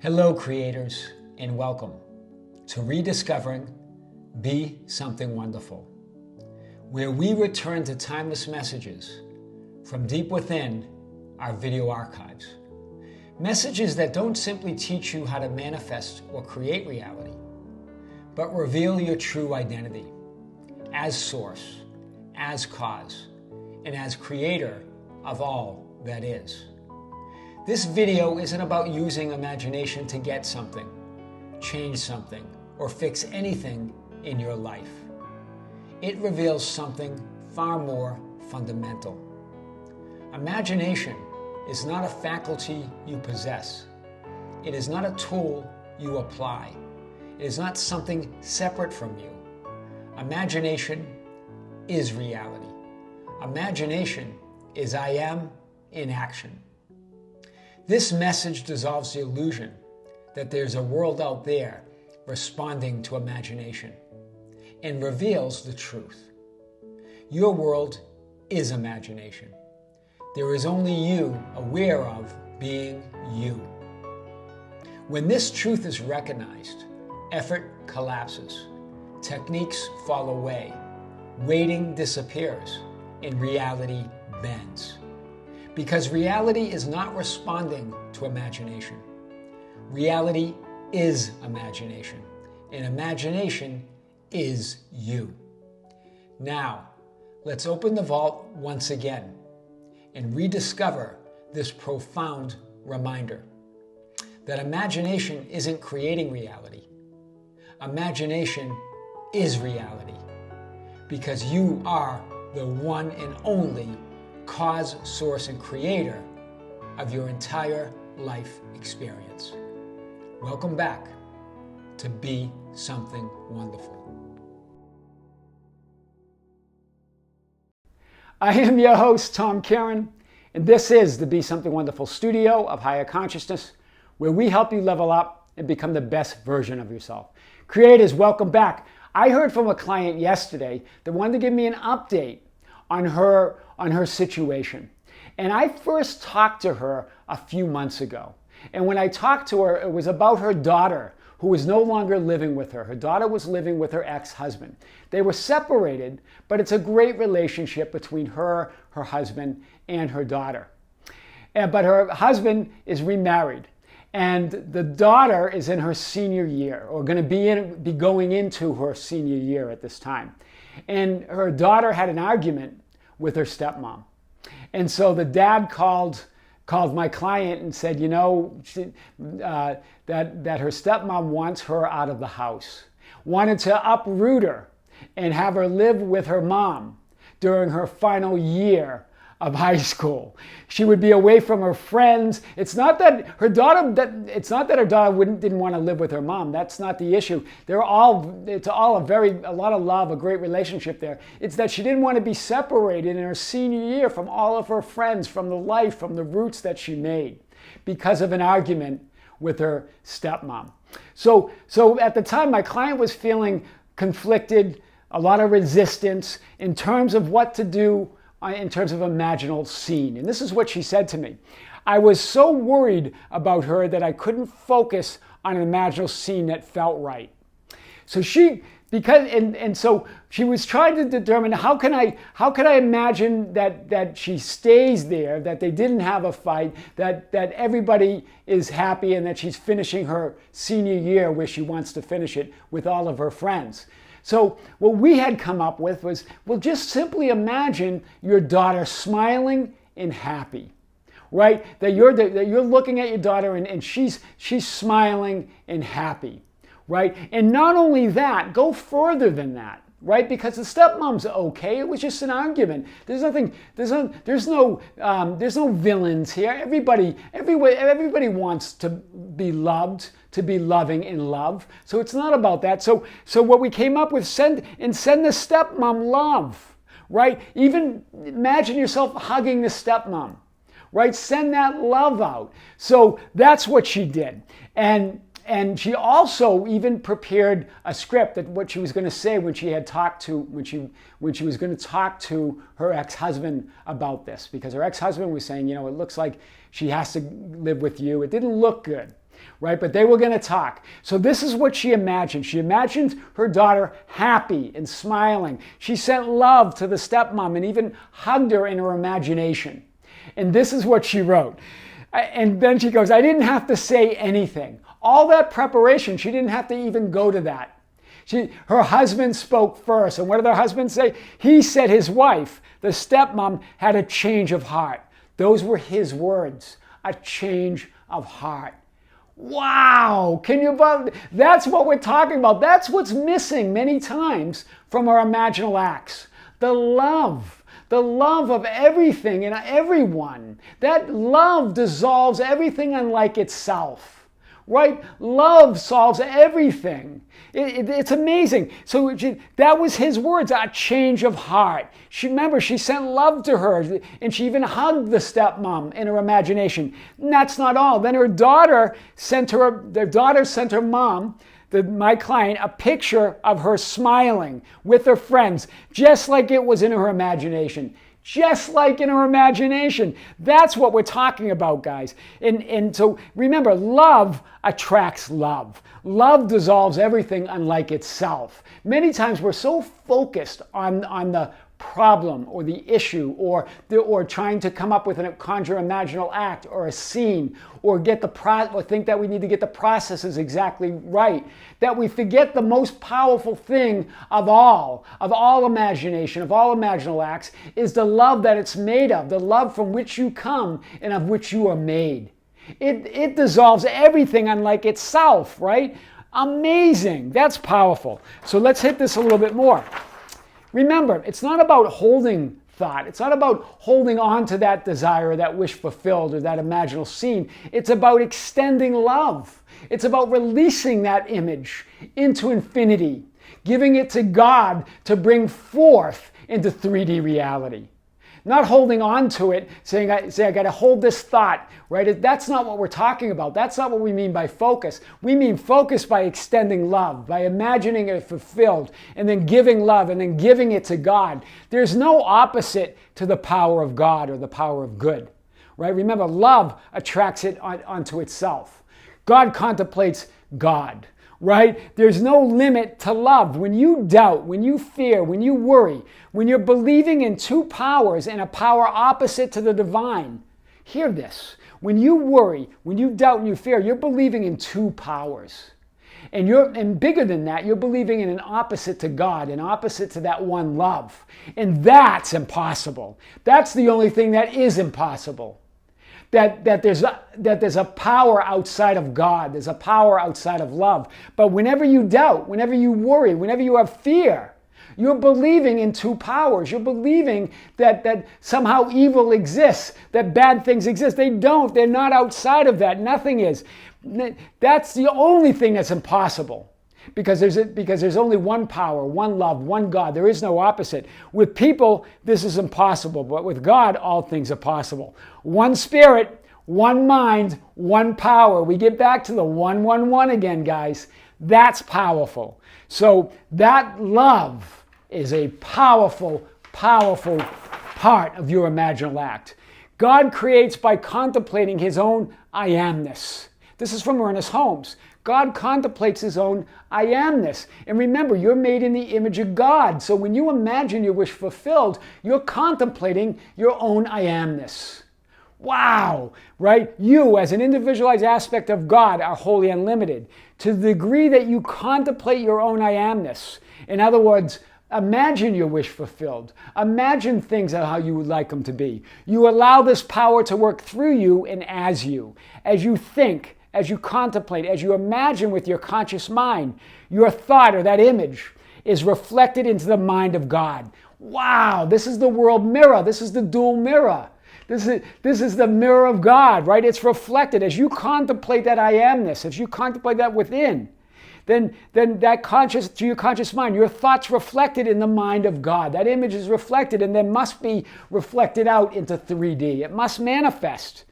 Hello, creators, and welcome to Rediscovering Be Something Wonderful, where we return to timeless messages from deep within our video archives. Messages that don't simply teach you how to manifest or create reality, but reveal your true identity as source, as cause, and as creator of all that is. This video isn't about using imagination to get something, change something, or fix anything in your life. It reveals something far more fundamental. Imagination is not a faculty you possess. It is not a tool you apply. It is not something separate from you. Imagination is reality. Imagination is I am in action. This message dissolves the illusion that there's a world out there responding to imagination and reveals the truth. Your world is imagination. There is only you aware of being you. When this truth is recognized, effort collapses, techniques fall away, waiting disappears, and reality bends. Because reality is not responding to imagination. Reality is imagination, and imagination is you. Now, let's open the vault once again and rediscover this profound reminder that imagination isn't creating reality. Imagination is reality, because you are the one and only cause, source, and creator of your entire life experience. Welcome back to Be Something Wonderful. I am your host, Tom Kearin, and this is the Be Something Wonderful studio of higher consciousness, where we help you level up and become the best version of yourself. Creators, welcome back. I heard from a client yesterday that wanted to give me an update on her situation. And I first talked to her a few months ago. And when I talked to her, it was about her daughter, who was no longer living with her. Her daughter was living with her ex-husband. They were separated, but it's a great relationship between her, her husband, and her daughter. But her husband is remarried. And the daughter is in her senior year, or going to be going into her senior year at this time. And her daughter had an argument with her stepmom. And so the dad called my client and said, that her stepmom wants her out of the house, wanted to uproot her and have her live with her mom during her final year of high school. She would be away from her friends. It's not that her daughter didn't want to live with her mom. That's not the issue. It's all a lot of love, a great relationship there. It's that she didn't want to be separated in her senior year from all of her friends, from the life, from the roots that she made, because of an argument with her stepmom. So at the time, my client was feeling conflicted, a lot of resistance in terms of what to do in terms of imaginal scene. And this is what she said to me. I was so worried about her that I couldn't focus on an imaginal scene that felt right. So she was trying to determine how can I imagine that she stays there, that they didn't have a fight, that everybody is happy, and that she's finishing her senior year where she wants to finish it with all of her friends. So what we had come up with was, well, just simply imagine your daughter smiling and happy, right? That you're looking at your daughter and she's smiling and happy, right? And not only that, go further than that, right? Because the stepmom's okay. It was just an argument. There's no villains here. Everybody wants to be loved, to be loving in love. So it's not about that. So what we came up with, send the stepmom love, right? Even imagine yourself hugging the stepmom, right? Send that love out. So that's what she did. And And she also even prepared a script that what she was going to say when she had talked to when she was going to talk to her ex-husband about this, because her ex-husband was saying, it looks like she has to live with you. It didn't look good, right? But they were going to talk. So this is what she imagined. She imagined her daughter happy and smiling. She sent love to the stepmom and even hugged her in her imagination. And this is what she wrote. And then she goes, I didn't have to say anything. All that preparation, she didn't have to even go to that. Her husband spoke first. And what did her husband say? He said his wife, the stepmom, had a change of heart. Those were his words, a change of heart. Wow, that's what we're talking about. That's what's missing many times from our imaginal acts. The love of everything and everyone. That love dissolves everything unlike itself. Right? Love solves everything. It's amazing. So that was his words, a change of heart. She sent love to her, and she even hugged the stepmom in her imagination. And that's not all. Then her daughter sent her mom, my client, a picture of her smiling with her friends, just like it was in her imagination. Just like in her imagination. That's what we're talking about, guys. And so remember, love attracts love. Love dissolves everything unlike itself. Many times we're so focused on the problem or the issue or trying to come up with a conjure imaginal act or a scene or think that we need to get the processes exactly right, that we forget the most powerful thing of all imagination, of all imaginal acts, is the love that it's made of, the love from which you come and of which you are made. It dissolves everything unlike itself, right? Amazing. That's powerful. So let's hit this a little bit more. Remember, it's not about holding thought. It's not about holding on to that desire, that wish fulfilled, or that imaginal scene. It's about extending love. It's about releasing that image into infinity, giving it to God to bring forth into 3D reality. Not holding on to it, saying I got to hold this thought, right? That's not what we're talking about. That's not what we mean by focus. We mean focus by extending love, by imagining it fulfilled, and then giving love, and then giving it to God. There's no opposite to the power of God or the power of good, right? Remember, love attracts it onto itself. God contemplates God. Right? There's no limit to love. When you doubt, when you fear, when you worry, when you're believing in two powers and a power opposite to the divine, hear this. When you worry, when you doubt and you fear, you're believing in two powers. And bigger than that, you're believing in an opposite to God, an opposite to that one love. And that's impossible. That's the only thing that is impossible. That there's a power outside of God. There's a power outside of love. But whenever you doubt, whenever you worry, whenever you have fear, you're believing in two powers. You're believing that somehow evil exists, that bad things exist. They don't. They're not outside of that. Nothing is. That's the only thing that's impossible. Because there's only one power, one love, one God. There is no opposite. With people, this is impossible. But with God, all things are possible. One spirit, one mind, one power. We get back to the 1-1-1 again, guys. That's powerful. So that love is a powerful, powerful part of your imaginal act. God creates by contemplating his own I amness. This is from Ernest Holmes. God contemplates his own I amness. And remember, you're made in the image of God. So when you imagine your wish fulfilled, you're contemplating your own I amness. Wow, right? You, as an individualized aspect of God, are wholly unlimited. To the degree that you contemplate your own I amness, in other words, imagine your wish fulfilled. Imagine things how you would like them to be. You allow this power to work through you and as you think, as you contemplate, as you imagine with your conscious mind, your thought or that image is reflected into the mind of God. Wow, this is the world mirror. This is the dual mirror. This is the mirror of God, right? It's reflected as you contemplate that I amness, as you contemplate that within. Then that to your conscious mind, your thoughts reflected in the mind of God. That image is reflected and then must be reflected out into 3D. It must manifest.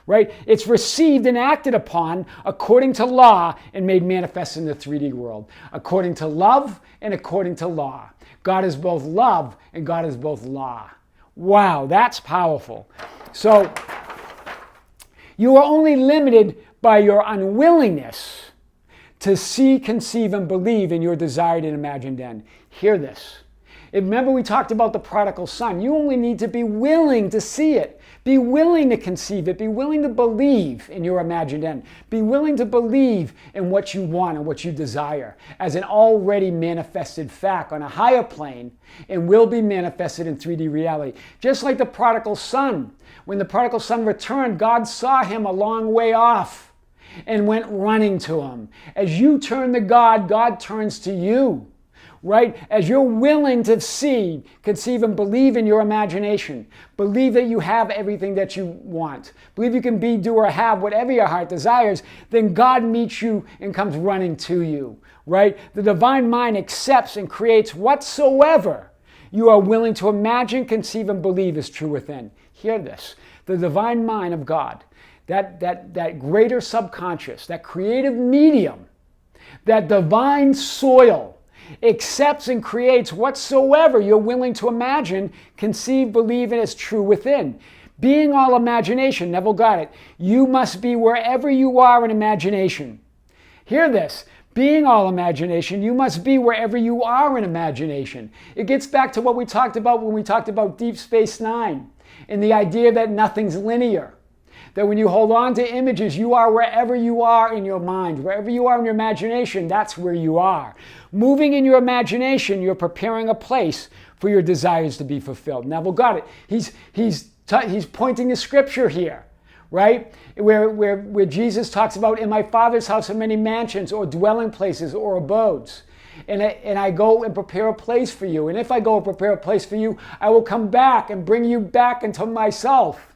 right? It's received and acted upon according to law and made manifest in the 3D world. According to love and according to law. God is both love and God is both law. Wow, that's powerful. So, you are only limited by your unwillingness to see, conceive, and believe in your desired and imagined end. Hear this. Remember we talked about the prodigal son. You only need to be willing to see it. Be willing to conceive it. Be willing to believe in your imagined end. Be willing to believe in what you want and what you desire as an already manifested fact on a higher plane and will be manifested in 3D reality. Just like the prodigal son. When the prodigal son returned, God saw him a long way off and went running to him. As you turn to God, God turns to you. Right? As you're willing to see, conceive, and believe in your imagination, believe that you have everything that you want, believe you can be, do, or have whatever your heart desires, then God meets you and comes running to you. Right? The divine mind accepts and creates whatsoever you are willing to imagine, conceive, and believe is true within. Hear this. The divine mind of God, that greater subconscious, that creative medium, that divine soil, accepts and creates whatsoever you're willing to imagine, conceive, believe, and is true within. Being all imagination, Neville got it. You must be wherever you are in imagination. Hear this. Being all imagination, you must be wherever you are in imagination. It gets back to what we talked about when we talked about Deep Space Nine and the idea that nothing's linear. That when you hold on to images, you are wherever you are in your mind. Wherever you are in your imagination, that's where you are. Moving in your imagination, you're preparing a place for your desires to be fulfilled. Neville got it. He's pointing to scripture here, right? Where Jesus talks about, in my Father's house are many mansions or dwelling places or abodes. And I go and prepare a place for you. And if I go and prepare a place for you, I will come back and bring you back into myself.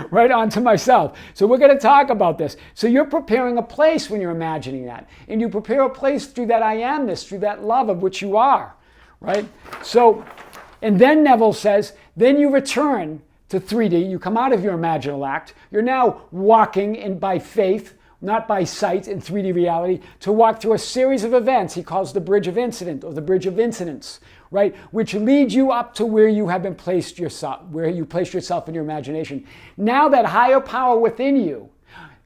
Right onto myself. So we're going to talk about this. So you're preparing a place when you're imagining that. And you prepare a place through that I amness, through that love of which you are. Right? So, and then Neville says, then you return to 3D. You come out of your imaginal act. You're now walking by faith, not by sight in 3D reality, to walk through a series of events he calls the bridge of incident or the bridge of incidents. Right, which leads you up to where you have been placed yourself, where you placed yourself in your imagination. Now that higher power within you,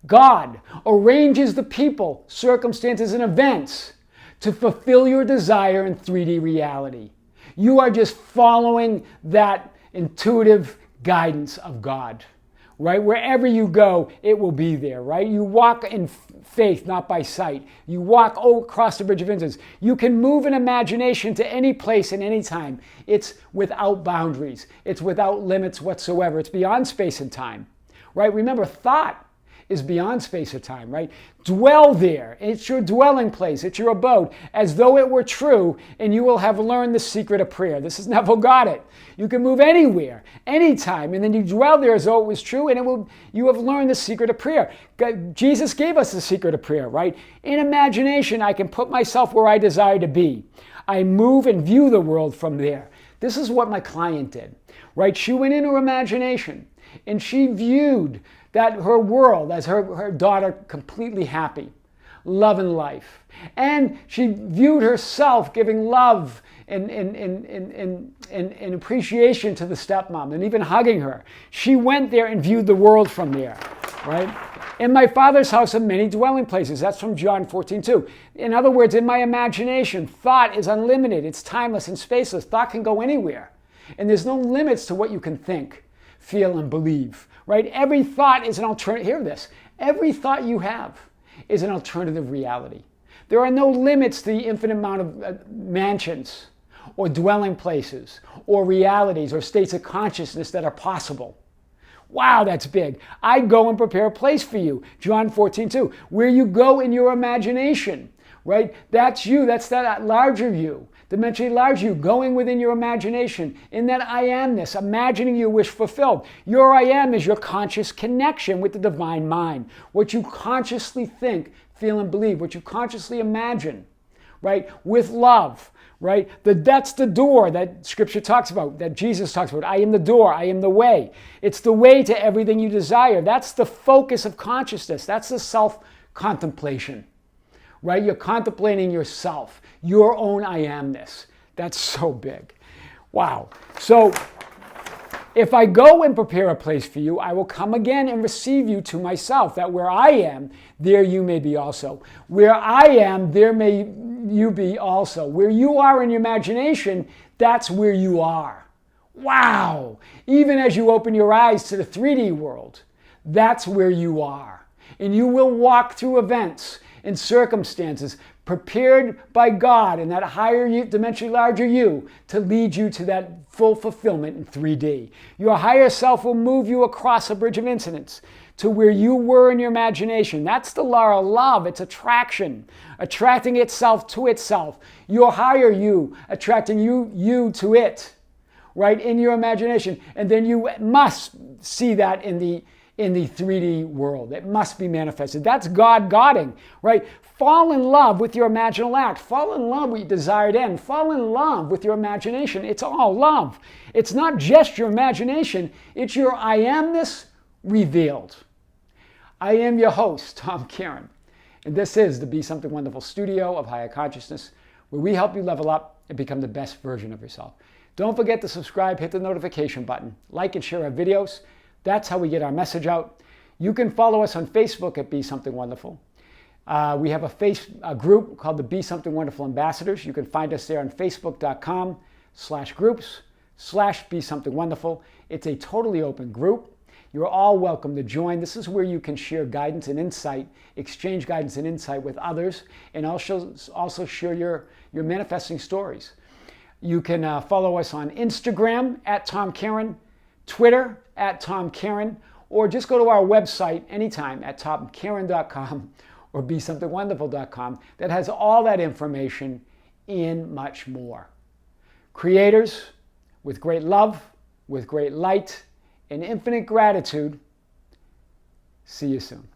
God, arranges the people, circumstances, and events to fulfill your desire in 3D reality. You are just following that intuitive guidance of God. Right? Wherever you go, it will be there, right? You walk in faith, not by sight. You walk across the bridge of incidents. You can move in imagination to any place and any time. It's without boundaries. It's without limits whatsoever. It's beyond space and time, right? Remember, thought is beyond space or time, right? Dwell there. It's your dwelling place. It's your abode, as though it were true, and you will have learned the secret of prayer. This is Neville got it. You can move anywhere, anytime, and then you dwell there as though it was true, and you have learned the secret of prayer. Jesus gave us the secret of prayer, right? In imagination, I can put myself where I desire to be. I move and view the world from there. This is what my client did, right? She went into her imagination, and she viewed that her world as her daughter completely happy, love and life. And she viewed herself giving love and appreciation to the stepmom and even hugging her. She went there and viewed the world from there, right? In my Father's house are many dwelling places. That's from John 14:2. In other words, in my imagination, thought is unlimited. It's timeless and spaceless. Thought can go anywhere. And there's no limits to what you can think, feel, and believe. Right? Every thought is an alternative. Hear this. Every thought you have is an alternative reality. There are no limits to the infinite amount of mansions or dwelling places or realities or states of consciousness that are possible. Wow, that's big. I go and prepare a place for you. John 14:2. Where you go in your imagination. Right? That's you. That's that larger you. Dimensionally large you, going within your imagination, in that I amness, imagining your wish fulfilled. Your I am is your conscious connection with the divine mind. What you consciously think, feel, and believe, what you consciously imagine, right? With love, right? That's the door that Scripture talks about, that Jesus talks about. I am the door, I am the way. It's the way to everything you desire. That's the focus of consciousness. That's the self-contemplation, right? You're contemplating yourself, your own I amness. That's so big. Wow. So if I go and prepare a place for you, I will come again and receive you to myself, that where I am, there you may be also. Where I am, there may you be also. Where you are in your imagination, that's where you are. Wow! Even as you open your eyes to the 3D world, that's where you are. And you will walk through events and circumstances prepared by God and that higher you, dimensionally larger you to lead you to that full fulfillment in 3D. Your higher self will move you across a bridge of incidents to where you were in your imagination. That's the law of love. It's attraction, attracting itself to itself. Your higher you attracting you to it, right, in your imagination. And then you must see that in the 3D world. It must be manifested. That's God-godding, right? Fall in love with your imaginal act. Fall in love with your desired end. Fall in love with your imagination. It's all love. It's not just your imagination. It's your I amness revealed. I am your host, Tom Kearin, and this is the Be Something Wonderful studio of higher consciousness, where we help you level up and become the best version of yourself. Don't forget to subscribe, hit the notification button, like and share our videos. That's how we get our message out. You can follow us on Facebook at Be Something Wonderful. We have a group called the Be Something Wonderful Ambassadors. You can find us there on facebook.com/groups/Be Something Wonderful. It's a totally open group. You're all welcome to join. This is where you can share guidance and insight, exchange guidance and insight with others, and also share your manifesting stories. You can follow us on Instagram at Tom Kearin, Twitter at Tom Kearin, or just go to our website anytime at tomkearin.com or besomethingwonderful.com that has all that information and much more. Creators, with great love, with great light, and infinite gratitude, see you soon.